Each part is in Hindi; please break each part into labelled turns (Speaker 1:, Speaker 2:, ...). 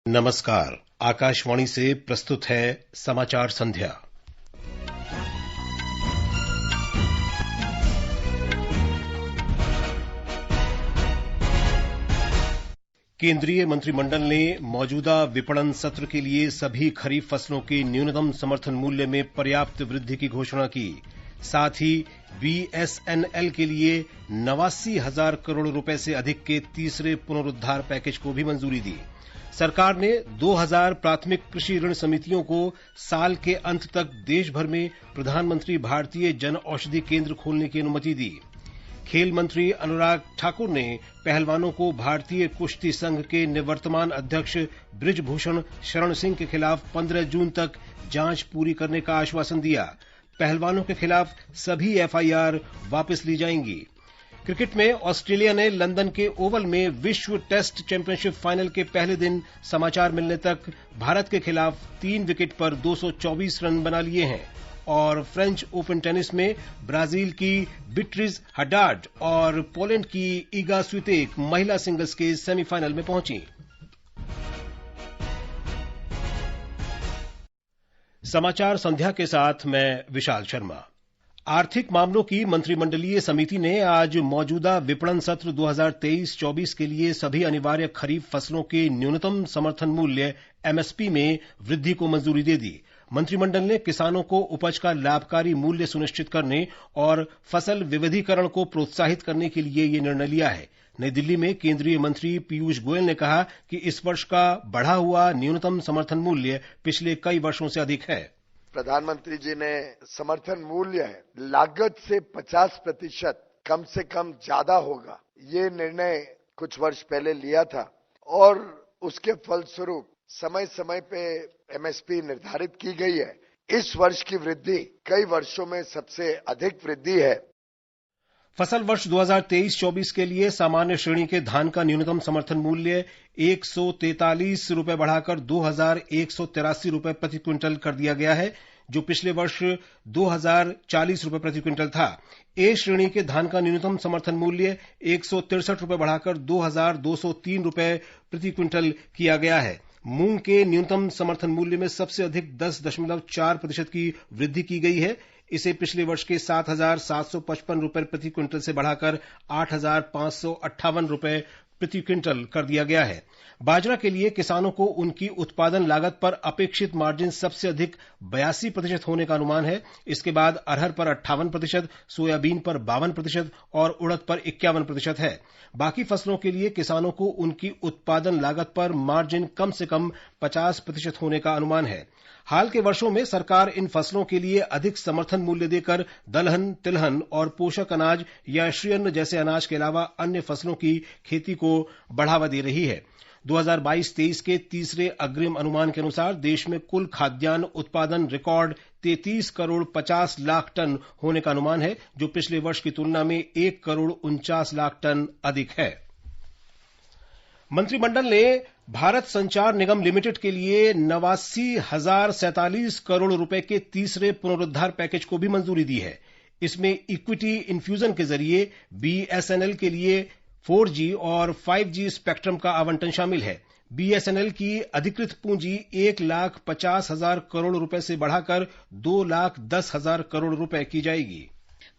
Speaker 1: नमस्कार। आकाशवाणी से प्रस्तुत है समाचार संध्या। केंद्रीय मंत्रिमंडल ने मौजूदा विपणन सत्र के लिए सभी खरीफ फसलों के न्यूनतम समर्थन मूल्य में पर्याप्त वृद्धि की घोषणा की। साथ ही बीएसएनएल के लिए 89,000 करोड़ रुपए से अधिक के तीसरे पुनरुद्धार पैकेज को भी मंजूरी दी। सरकार ने 2000 प्राथमिक कृषि ऋण समितियों को साल के अंत तक देश भर में प्रधानमंत्री भारतीय जन औषधि केंद्र खोलने की अनुमति दी। खेल मंत्री अनुराग ठाकुर ने पहलवानों को भारतीय कुश्ती संघ के निवर्तमान अध्यक्ष बृजभूषण शरण सिंह के खिलाफ 15 जून तक जांच पूरी करने का आश्वासन दिया। पहलवानों के खिलाफ सभी एफआईआर वापस ली जाएंगी। क्रिकेट में ऑस्ट्रेलिया ने लंदन के ओवल में विश्व टेस्ट चैंपियनशिप फाइनल के पहले दिन समाचार मिलने तक भारत के खिलाफ 3 विकेट पर 224 रन बना लिए हैं। और फ्रेंच ओपन टेनिस में ब्राजील की बीट्रिज हडाड और पोलैंड की ईगा स्वितेक महिला सिंगल्स के सेमीफाइनल में पहुंची। समाचार संध्या के साथ मैं विशाल शर्मा। आर्थिक मामलों की मंत्रिमंडलीय समिति ने आज मौजूदा विपणन सत्र 2023-24 के लिए सभी अनिवार्य खरीफ फसलों के न्यूनतम समर्थन मूल्य एमएसपी में वृद्धि को मंजूरी दे दी। मंत्रिमंडल ने किसानों को उपज का लाभकारी मूल्य सुनिश्चित करने और फसल विविधीकरण को प्रोत्साहित करने के लिए ये निर्णय लिया है। नई दिल्ली में केंद्रीय मंत्री पीयूष गोयल ने कहा कि इस वर्ष का बढ़ा हुआ न्यूनतम समर्थन मूल्य पिछले कई वर्षों से अधिक है।
Speaker 2: प्रधानमंत्री जी ने समर्थन मूल्य लागत से 50% कम से कम ज्यादा होगा, ये निर्णय कुछ वर्ष पहले लिया था और उसके फलस्वरूप समय समय पे एमएसपी निर्धारित की गई है। इस वर्ष की वृद्धि कई वर्षों में सबसे अधिक वृद्धि है।
Speaker 1: फसल वर्ष 2023-24 के लिए सामान्य श्रेणी के धान का न्यूनतम समर्थन मूल्य 143 रुपए बढ़ाकर 2,183 रुपए प्रति क्विंटल कर दिया गया है, जो पिछले वर्ष 2,040 रुपए प्रति क्विंटल था। ए श्रेणी के धान का न्यूनतम समर्थन मूल्य 163 रुपए बढ़ाकर 2,203 रुपए प्रति क्विंटल किया गया है। मूंग के न्यूनतम समर्थन मूल्य में सबसे अधिक 10.4% की वृद्धि की गई है। इसे पिछले वर्ष के 7,755 रुपए प्रति क्विंटल से बढ़ाकर 8,558 रुपए प्रति क्विंटल कर दिया गया है। बाजरा के लिए किसानों को उनकी उत्पादन लागत पर अपेक्षित मार्जिन सबसे अधिक 82% होने का अनुमान है। इसके बाद अरहर पर 58%, सोयाबीन पर 52% और उड़द पर 51% है। बाकी फसलों के लिए किसानों को उनकी उत्पादन लागत पर मार्जिन कम से कम 50% होने का अनुमान है। हाल के वर्षों में सरकार इन फसलों के लिए अधिक समर्थन मूल्य देकर दलहन, तिलहन और पोषक अनाज या श्रीअन्न जैसे अनाज के अलावा अन्य फसलों की खेती को बढ़ावा दे रही है। 2022-23 के तीसरे अग्रिम अनुमान के अनुसार देश में कुल खाद्यान्न उत्पादन रिकॉर्ड 33 करोड़ 50 लाख टन होने का अनुमान है, जो पिछले वर्ष की तुलना में 1 करोड़ 49 लाख टन अधिक है। मंत्रिमंडल ने भारत संचार निगम लिमिटेड के लिए 89,047 करोड़ रुपए के तीसरे पुनरुद्धार पैकेज को भी मंजूरी दी है। इसमें इक्विटी इन्फ्यूजन के जरिए बीएसएनएल के लिए 4G और 5G स्पेक्ट्रम का आवंटन शामिल है। बीएसएनएल की अधिकृत पूंजी 1,50,000 करोड़ रुपए से बढ़ाकर 2,10,000 करोड़ रुपए की जाएगी।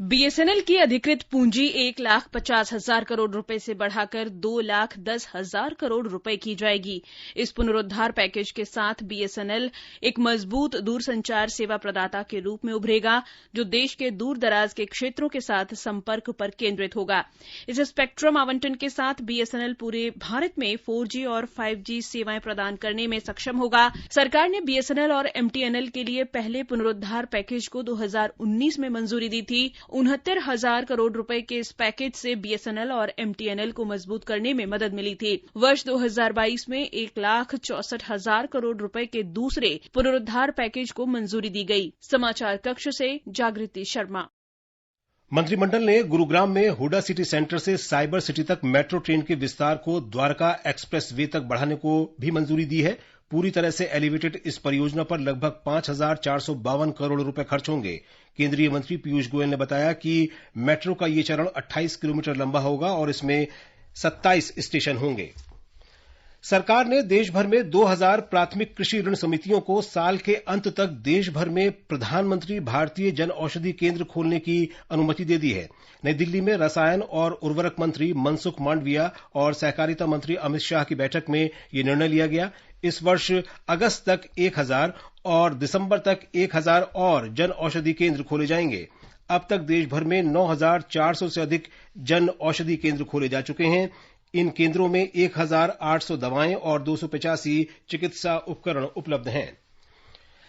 Speaker 3: बीएसएनएल की अधिकृत पूंजी 1,50,000 करोड़ रुपए से बढ़ाकर 2,10,000 करोड़ रुपए की जाएगी। इस पुनरुद्धार पैकेज के साथ बीएसएनएल एक मजबूत दूरसंचार सेवा प्रदाता के रूप में उभरेगा, जो देश के दूर दराज के क्षेत्रों के साथ संपर्क पर केंद्रित होगा। इस स्पेक्ट्रम आवंटन के साथ बीएसएनएल पूरे भारत में 4G और 5G सेवाएं प्रदान करने में सक्षम होगा। सरकार ने बीएसएनएल और एमटीएनएल के लिए पहले पुनरुद्धार पैकेज को 2019 में मंजूरी दी थी। 69,000 करोड़ रुपए के इस पैकेज से बीएसएनएल और एमटीएनएल को मजबूत करने में मदद मिली थी। वर्ष 2022 में 1,64,000 करोड़ रुपए के दूसरे पुनरुद्धार पैकेज को मंजूरी दी गई। समाचार कक्ष से जागृति शर्मा।
Speaker 1: मंत्रिमंडल ने गुरुग्राम में हुडा सिटी सेंटर से साइबर सिटी तक मेट्रो ट्रेन के विस्तार को द्वारका एक्सप्रेस वे तक बढ़ाने को भी मंजूरी दी है। पूरी तरह से एलिवेटेड इस परियोजना पर लगभग 5,452 करोड़ रुपए खर्च होंगे। केंद्रीय मंत्री पीयूष गोयल ने बताया कि मेट्रो का ये चरण 28 किलोमीटर लंबा होगा और इसमें 27 स्टेशन होंगे। सरकार ने देश भर में 2000 प्राथमिक कृषि ऋण समितियों को साल के अंत तक देश भर में प्रधानमंत्री भारतीय जन औषधि केंद्र खोलने की अनुमति दे दी है। नई दिल्ली में रसायन और उर्वरक मंत्री मनसुख मांडविया और सहकारिता मंत्री अमित शाह की बैठक में यह निर्णय लिया गया। इस वर्ष अगस्त तक 1000 और दिसंबर तक 1000 और जन औषधि केंद्र खोले जाएंगे। अब तक देश भर में 9400 से अधिक जन औषधि केंद्र खोले जा चुके हैं। इन केंद्रों में 1800 दवाएं और 285 चिकित्सा उपकरण उपलब्ध हैं।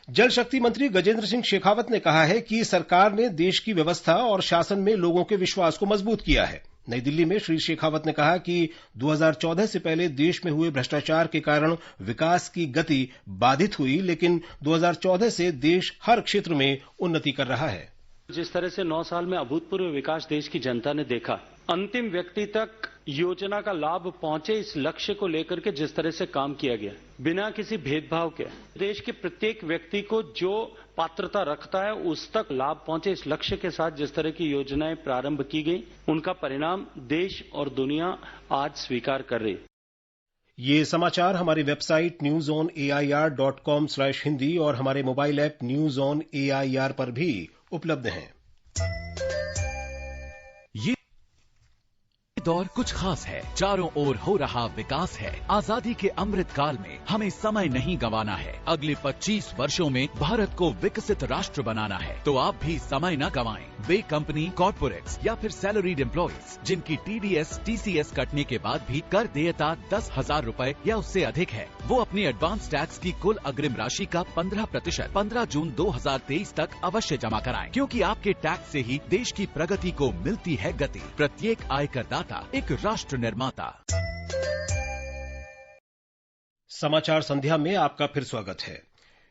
Speaker 1: जल शक्ति मंत्री गजेंद्र सिंह शेखावत ने कहा है कि सरकार ने देश की व्यवस्था और शासन में लोगों के विश्वास को मजबूत किया है। नई दिल्ली में श्री शेखावत ने कहा कि 2014 से पहले देश में हुए भ्रष्टाचार के कारण विकास की गति बाधित हुई, लेकिन 2014 से देश हर क्षेत्र में उन्नति कर रहा है।
Speaker 4: जिस तरह से 9 साल में अभूतपूर्व विकास देश की जनता ने देखा, अंतिम व्यक्ति तक योजना का लाभ पहुंचे, इस लक्ष्य को लेकर के जिस तरह से काम किया गया, बिना किसी भेदभाव के देश के प्रत्येक व्यक्ति को जो पात्रता रखता है उस तक लाभ पहुंचे, इस लक्ष्य के साथ जिस तरह की योजनाएं प्रारंभ की गई, उनका परिणाम देश और दुनिया आज स्वीकार कर रही है।
Speaker 1: ये समाचार हमारी वेबसाइट newsonair.com/hindi और हमारे mobile app news on AIR पर भी उपलब्ध हैं।
Speaker 5: ये दौर कुछ खास है, चारों ओर हो रहा विकास है। आजादी के अमृत काल में हमें समय नहीं गंवाना है। अगले 25 वर्षों में भारत को विकसित राष्ट्र बनाना है, तो आप भी समय न गंवाएं। वे कंपनी, कॉर्पोरेट्स या फिर सैलरीड एम्प्लॉइज जिनकी टीडीएस, टीसीएस कटने के बाद भी कर देयता 10,000 रुपए या उससे अधिक है, वो अपनी एडवांस टैक्स की कुल अग्रिम राशि का 15% 15 जून 2023 तक अवश्य जमा कराएं, क्योंकि आपके टैक्स से ही देश की प्रगति को मिलती है गति। प्रत्येक आयकरदाता एक राष्ट्र निर्माता।
Speaker 1: समाचार संध्या में आपका फिर स्वागत है।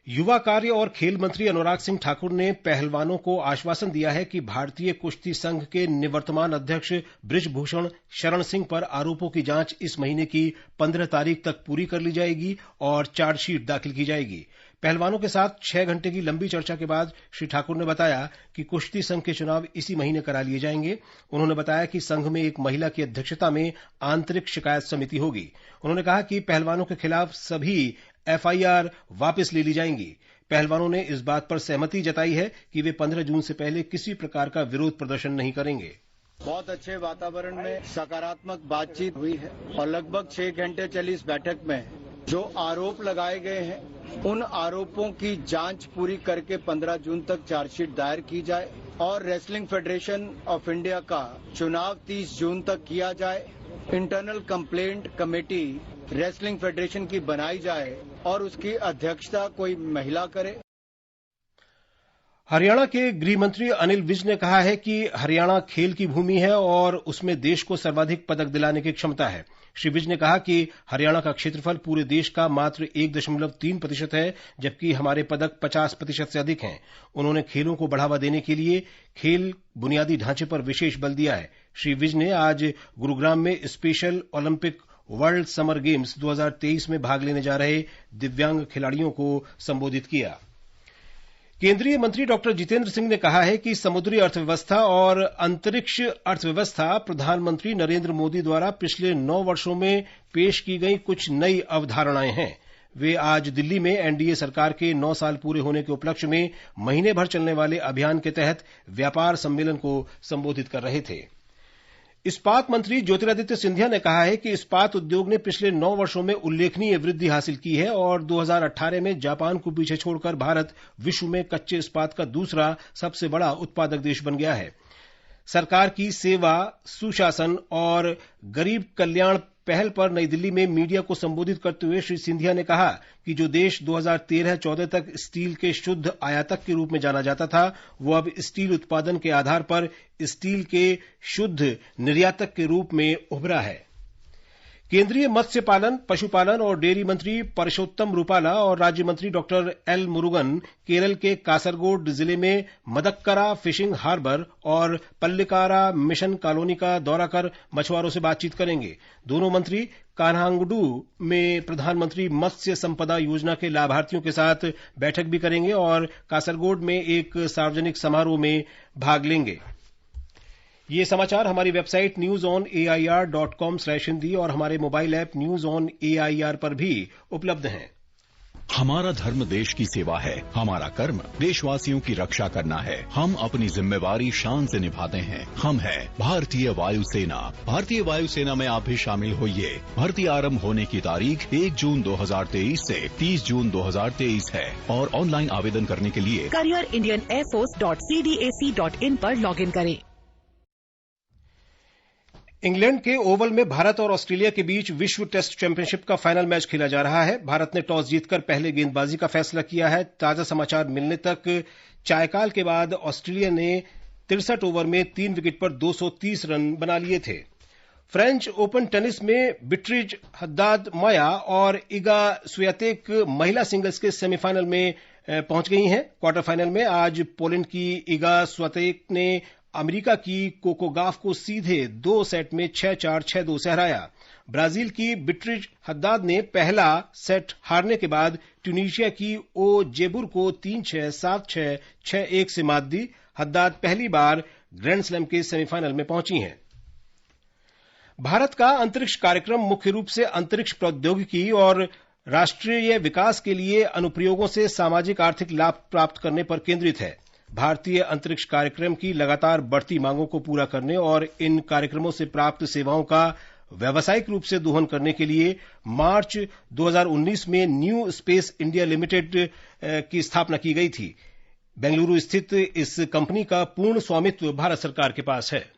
Speaker 1: युवा कार्य और खेल मंत्री अनुराग सिंह ठाकुर ने पहलवानों को आश्वासन दिया है कि भारतीय कुश्ती संघ के निवर्तमान अध्यक्ष बृजभूषण शरण सिंह पर आरोपों की जांच इस महीने की 15 तारीख तक पूरी कर ली जाएगी और चार्जशीट दाखिल की जाएगी। पहलवानों के साथ 6 घंटे की लंबी चर्चा के बाद श्री ठाकुर ने बताया कि कुश्ती संघ के चुनाव इसी महीने करा लिए जाएंगे। उन्होंने बताया कि संघ में एक महिला की अध्यक्षता में आंतरिक शिकायत समिति होगी। उन्होंने कहा कि पहलवानों के खिलाफ सभी एफआईआर वापस ले ली जाएंगी। पहलवानों ने इस बात पर सहमति जताई है कि वे 15 जून से पहले किसी प्रकार का विरोध प्रदर्शन नहीं करेंगे।
Speaker 6: बहुत अच्छे वातावरण में सकारात्मक बातचीत हुई है और लगभग 6 घंटे चली इस बैठक में जो आरोप लगाए गए हैं उन आरोपों की जांच पूरी करके 15 जून तक चार्जशीट दायर की जाए और रेसलिंग फेडरेशन ऑफ इंडिया का चुनाव 30 जून तक किया जाए। Internal complaint committee wrestling federation की बनाई जाए और उसकी अध्यक्षता कोई महिला करे।
Speaker 1: हरियाणा के गृह मंत्री अनिल विज ने कहा है कि हरियाणा खेल की भूमि है और उसमें देश को सर्वाधिक पदक दिलाने की क्षमता है। श्री विज ने कहा कि हरियाणा का क्षेत्रफल पूरे देश का मात्र 1.3% है, जबकि हमारे पदक 50% से अधिक हैं। उन्होंने खेलों को बढ़ावा देने के लिए खेल बुनियादी ढांचे पर विशेष बल दिया है। श्री विज ने आज गुरुग्राम में special Olympic world summer games 2023 में भाग लेने जा रहे दिव्यांग खिलाड़ियों को संबोधित किया। केंद्रीय मंत्री डॉक्टर जितेंद्र सिंह ने कहा है कि समुद्री अर्थव्यवस्था और अंतरिक्ष अर्थव्यवस्था प्रधानमंत्री नरेंद्र मोदी द्वारा पिछले 9 वर्षों में पेश की गई कुछ नई अवधारणाएं हैं। वे आज दिल्ली में एनडीए सरकार के 9 साल पूरे होने के उपलक्ष्य में महीने भर चलने वाले अभियान के तहत व्यापार सम्मेलन को संबोधित कर रहे थे। इस्पात मंत्री ज्योतिरादित्य सिंधिया ने कहा है कि इस्पात उद्योग ने पिछले 9 वर्षों में उल्लेखनीय वृद्धि हासिल की है और 2018 में जापान को पीछे छोड़कर भारत विश्व में कच्चे इस्पात का दूसरा सबसे बड़ा उत्पादक देश बन गया है। सरकार की सेवा, सुशासन और गरीब कल्याण पहल पर नई दिल्ली में मीडिया को संबोधित करते हुए श्री सिंधिया ने कहा कि जो देश 2013-14 तक स्टील के शुद्ध आयातक के रूप में जाना जाता था, वो अब स्टील उत्पादन के आधार पर स्टील के शुद्ध निर्यातक के रूप में उभरा है। केंद्रीय मत्स्य पालन, पशुपालन और डेयरी मंत्री परषोत्तम रूपाला और राज्य मंत्री डॉक्टर एल मुरुगन केरल के कासरगोड जिले में मदक्करा फिशिंग हार्बर और पल्लिकारा मिशन कॉलोनी का दौरा कर मछुआरों से बातचीत करेंगे। दोनों मंत्री कान्हांगडू में प्रधानमंत्री मत्स्य संपदा योजना के लाभार्थियों के साथ बैठक भी करेंगे और कासरगोड में एक सार्वजनिक समारोह में भाग लेंगे। ये समाचार हमारी वेबसाइट newsonair.com/हिंदी और हमारे mobile app news on AIR पर भी उपलब्ध हैं।
Speaker 7: हमारा धर्म देश की सेवा है, हमारा कर्म देशवासियों की रक्षा करना है। हम अपनी जिम्मेवारी शान से निभाते हैं। हम है भारतीय वायुसेना। भारतीय वायुसेना में आप भी शामिल होइए। भर्ती आरंभ होने की तारीख 1 जून 2023 से 30 जून 2023 है और ऑनलाइन आवेदन करने के लिए
Speaker 8: careerindianairforce.cdac.in पर लॉगिन करें।
Speaker 1: इंग्लैंड के ओवल में भारत और ऑस्ट्रेलिया के बीच विश्व टेस्ट चैंपियनशिप का फाइनल मैच खेला जा रहा है। भारत ने टॉस जीतकर पहले गेंदबाजी का फैसला किया है। ताजा समाचार मिलने तक चायकाल के बाद ऑस्ट्रेलिया ने 63 ओवर में 3 विकेट पर 230 रन बना लिए थे। फ्रेंच ओपन टेनिस में बीट्रिज हद्दाद माया और इगा स्वियातेक महिला सिंगल्स के सेमीफाइनल में पहुंच गई हैं। क्वार्टर फाइनल में आज पोलैंड की इगा स्वियातेक ने अमेरिका की कोको गाफ को सीधे 2 सेट में 6-4, 6-2 से हराया। ब्राजील की बीट्रिज हद्दाद ने पहला सेट हारने के बाद ट्यूनीशिया की ओ जेबुर को 3-6, 7-6, 6-1 से मात दी। हद्दाद पहली बार ग्रैंड स्लैम के सेमीफाइनल में पहुंची हैं। भारत का अंतरिक्ष कार्यक्रम मुख्य रूप से अंतरिक्ष प्रौद्योगिकी और राष्ट्रीय विकास के लिए अनुप्रयोगों से सामाजिक आर्थिक लाभ प्राप्त करने पर केंद्रित है। भारतीय अंतरिक्ष कार्यक्रम की लगातार बढ़ती मांगों को पूरा करने और इन कार्यक्रमों से प्राप्त सेवाओं का व्यावसायिक रूप से दोहन करने के लिए मार्च 2019 में न्यू स्पेस इंडिया लिमिटेड की स्थापना की गई थी। बेंगलुरु स्थित इस कंपनी का पूर्ण स्वामित्व भारत सरकार के पास है।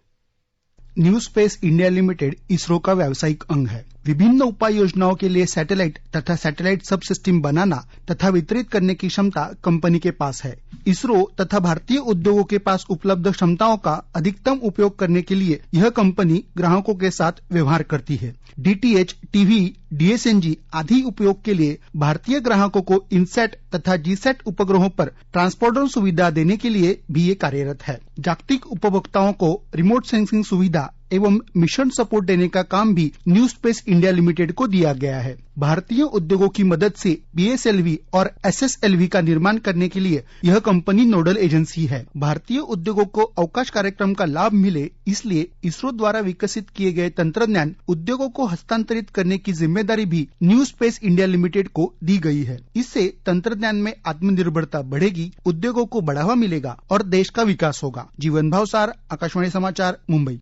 Speaker 9: New space India limited ISRO का व्यावसायिक अंग है। विभिन्न उपाय योजनाओं के लिए सैटेलाइट तथा सैटेलाइट सब सिस्टम बनाना तथा वितरित करने की क्षमता कंपनी के पास है। इसरो तथा भारतीय उद्योगों के पास उपलब्ध क्षमताओं का अधिकतम उपयोग करने के लिए यह कंपनी ग्राहकों के साथ व्यवहार करती है। DTH, टीवी, DSNG आदि उपयोग के लिए भारतीय ग्राहकों को इनसैट तथा जीसैट उपग्रहों पर ट्रांसपोर्टर सुविधा देने के लिए भी ये कार्यरत है। जागतिक उपभोक्ताओं को रिमोट सेंसिंग सुविधा एवं मिशन सपोर्ट देने का काम भी न्यू स्पेस इंडिया लिमिटेड को दिया गया है। भारतीय उद्योगों की मदद से BSLV और SSLV का निर्माण करने के लिए यह कंपनी नोडल एजेंसी है। भारतीय उद्योगों को अवकाश कार्यक्रम का लाभ मिले, इसलिए इसरो द्वारा विकसित किए गए तंत्रज्ञान उद्योगों को हस्तांतरित करने की जिम्मेदारी भी न्यू स्पेस इंडिया लिमिटेड को दी गई है। इससे तंत्रज्ञान में आत्मनिर्भरता बढ़ेगी, उद्योगों को बढ़ावा मिलेगा और देश का विकास होगा। जीवन भावसार, आकाशवाणी समाचार, मुंबई।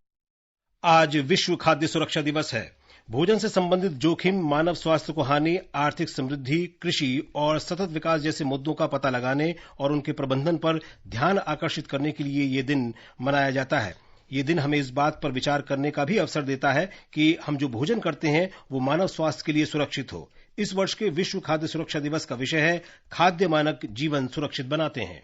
Speaker 1: आज विश्व खाद्य सुरक्षा दिवस है। भोजन से संबंधित जोखिम, मानव स्वास्थ्य को हानि, आर्थिक समृद्धि, कृषि और सतत विकास जैसे मुद्दों का पता लगाने और उनके प्रबंधन पर ध्यान आकर्षित करने के लिए ये दिन मनाया जाता है। ये दिन हमें इस बात पर विचार करने का भी अवसर देता है कि हम जो भोजन करते हैं वो मानव स्वास्थ्य के लिए सुरक्षित हो। इस वर्ष के विश्व खाद्य सुरक्षा दिवस का विषय है खाद्य मानक जीवन सुरक्षित बनाते हैं।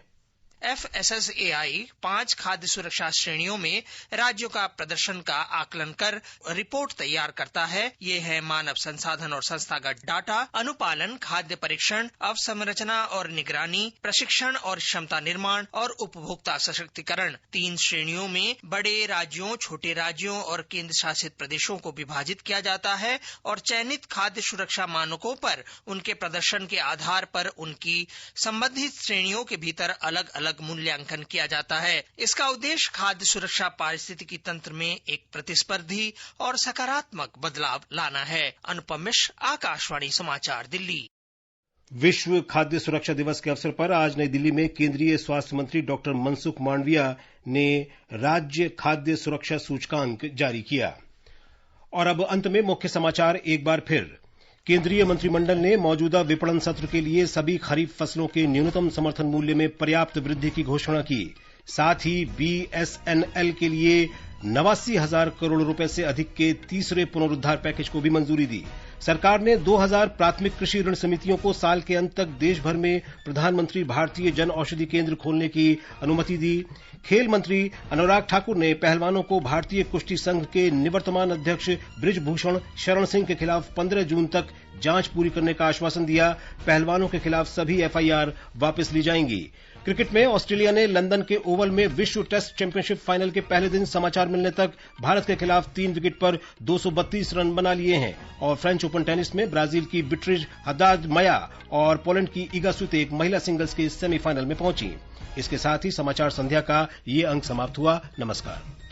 Speaker 10: FSSAI 5 खाद्य सुरक्षा श्रेणियों में राज्यों का प्रदर्शन का आकलन कर रिपोर्ट तैयार करता है। ये है मानव संसाधन और संस्थागत डाटा, अनुपालन, खाद्य परीक्षण, अवसंरचना और निगरानी, प्रशिक्षण और क्षमता निर्माण और उपभोक्ता सशक्तिकरण। 3 श्रेणियों में बड़े राज्यों, छोटे राज्यों और केंद्र शासित प्रदेशों को विभाजित किया जाता है और चयनित खाद्य सुरक्षा मानकों पर उनके प्रदर्शन के आधार पर उनकी संबंधित श्रेणियों के भीतर अलग अलग मूल्यांकन किया जाता है। इसका उद्देश्य खाद्य सुरक्षा पारिस्थितिकी तंत्र में एक प्रतिस्पर्धी और सकारात्मक बदलाव लाना है। अनुपम मिश्र, आकाशवाणी समाचार, दिल्ली।
Speaker 1: विश्व खाद्य सुरक्षा दिवस के अवसर पर आज नई दिल्ली में केंद्रीय स्वास्थ्य मंत्री डॉक्टर मनसुख मांडविया ने राज्य खाद्य सुरक्षा सूचकांक जारी किया। और अब अंत में मुख्य समाचार एक बार फिर। केंद्रीय मंत्रिमंडल ने मौजूदा विपणन सत्र के लिए सभी खरीफ फसलों के न्यूनतम समर्थन मूल्य में पर्याप्त वृद्धि की घोषणा की। साथ ही BSNL के लिए 89,000 करोड़ रुपए से अधिक के तीसरे पुनरुद्धार पैकेज को भी मंजूरी दी। सरकार ने 2000 प्राथमिक कृषि ऋण समितियों को साल के अंत तक देश भर में प्रधानमंत्री भारतीय जन औषधि केंद्र खोलने की अनुमति दी। खेल मंत्री अनुराग ठाकुर ने पहलवानों को भारतीय कुश्ती संघ के निवर्तमान अध्यक्ष बृजभूषण शरण सिंह के खिलाफ 15 जून तक जांच पूरी करने का आश्वासन दिया। पहलवानों के खिलाफ सभी FIR वापस ली जाएंगी। क्रिकेट में ऑस्ट्रेलिया ने लंदन के ओवल में विश्व टेस्ट चैंपियनशिप फाइनल के पहले दिन समाचार मिलने तक भारत के खिलाफ 3 विकेट पर 232 रन बना लिए हैं। और फ्रेंच ओपन टेनिस में ब्राजील की बीट्रिज हद्दाद माया और पोलैंड की इगा स्वियातेक महिला सिंगल्स के सेमीफाइनल में पहुंची। इसके साथ ही समाचार संध्या का ये अंक समाप्त हुआ। नमस्कार।